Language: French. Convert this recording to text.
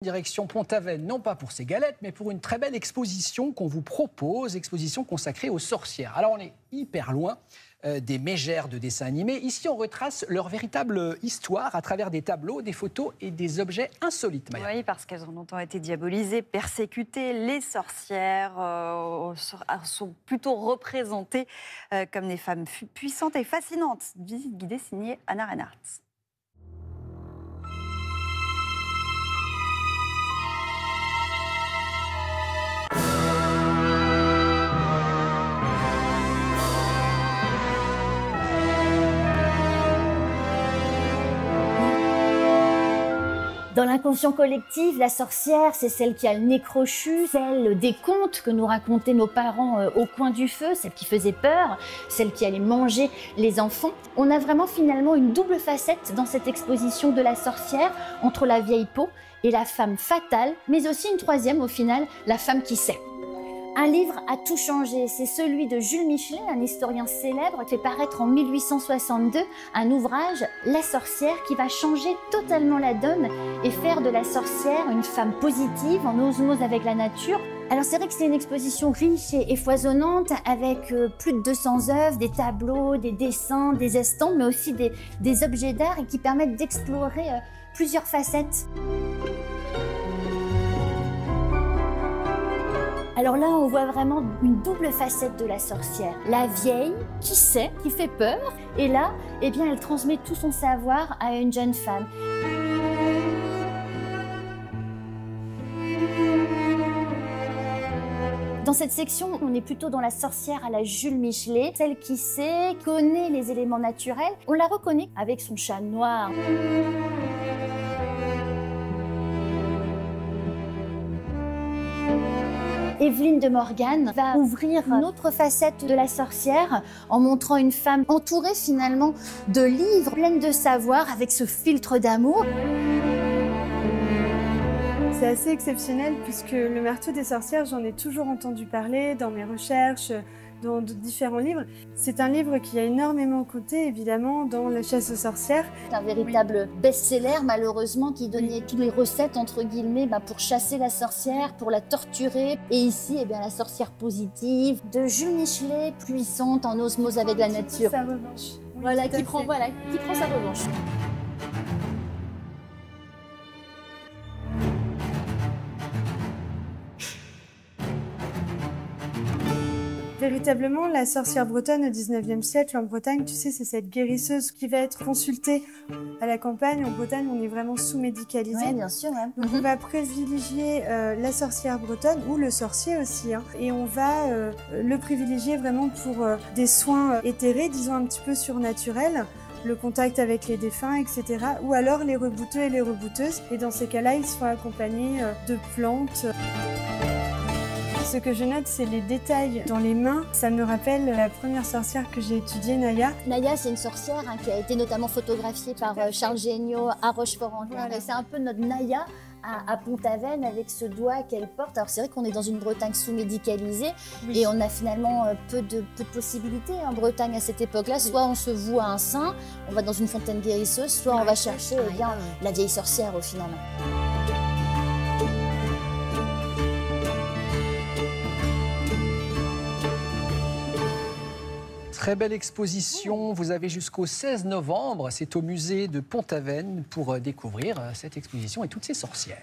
Direction Pont-Aven, non pas pour ses galettes, mais pour une très belle exposition qu'on vous propose, exposition consacrée aux sorcières. Alors on est hyper loin des mégères de dessins animés. Ici, on retrace leur véritable histoire à travers des tableaux, des photos et des objets insolites. Maya. Oui, parce qu'elles ont longtemps été diabolisées, persécutées. Les sorcières sont plutôt représentées comme des femmes puissantes et fascinantes. Visite guidée signée Anna Reinhardt. Dans l'inconscient collectif, la sorcière, c'est celle qui a le nez crochu, celle des contes que nous racontaient nos parents au coin du feu, celle qui faisait peur, celle qui allait manger les enfants. On a vraiment finalement une double facette dans cette exposition de la sorcière, entre la vieille peau et la femme fatale, mais aussi une troisième au final, la femme qui sait. Un livre a tout changé, c'est celui de Jules Michelet, un historien célèbre, qui fait paraître en 1862 un ouvrage, La sorcière, qui va changer totalement la donne et faire de la sorcière une femme positive, en osmose avec la nature. Alors c'est vrai que c'est une exposition riche et foisonnante, avec plus de 200 œuvres, des tableaux, des dessins, des estampes, mais aussi des objets d'art et qui permettent d'explorer plusieurs facettes. Alors là, on voit vraiment une double facette de la sorcière. La vieille, qui sait, qui fait peur, et là, eh bien, elle transmet tout son savoir à une jeune femme. Dans cette section, on est plutôt dans la sorcière à la Jules Michelet, celle qui sait, connaît les éléments naturels. On la reconnaît avec son chat noir. Evelyne de Morgan va ouvrir une autre facette de la sorcière en montrant une femme entourée finalement de livres pleines de savoir avec ce filtre d'amour. C'est assez exceptionnel puisque le marteau des sorcières, j'en ai toujours entendu parler dans mes recherches, dans différents livres. C'est un livre qui a énormément compté, évidemment, dans la chasse aux sorcières. C'est un véritable best-seller, malheureusement, qui donnait toutes les recettes, entre guillemets, pour chasser la sorcière, pour la torturer. Et ici, eh bien, la sorcière positive de Jules Michelet, puissante, en osmose avec la nature. Sa revanche. Oui, voilà, qui prend sa revanche. Véritablement, la sorcière bretonne au 19e siècle en Bretagne, tu sais, c'est cette guérisseuse qui va être consultée à la campagne. En Bretagne, on est vraiment sous-médicalisé. Oui, bien sûr. Ouais. Donc on va privilégier la sorcière bretonne ou le sorcier aussi. Et on va le privilégier vraiment pour des soins éthérés, disons un petit peu surnaturels. Le contact avec les défunts, etc. Ou alors les rebouteux et les rebouteuses. Et dans ces cas-là, ils seront accompagnés de plantes. Ce que je note, c'est les détails dans les mains. Ça me rappelle la première sorcière que j'ai étudiée, Naya. Naya, c'est une sorcière qui a été notamment photographiée par Charles Géniaud à Rochefort-en-Terre. Voilà. Et c'est un peu notre Naya à Pont-Aven avec ce doigt qu'elle porte. Alors c'est vrai qu'on est dans une Bretagne sous-médicalisée et on a finalement peu de possibilités en Bretagne à cette époque-là. Soit on se voue à un saint, on va dans une fontaine guérisseuse, soit on va chercher la vieille sorcière au final. Très belle exposition, vous avez jusqu'au 16 novembre, c'est au musée de Pont-Aven pour découvrir cette exposition et toutes ces sorcières.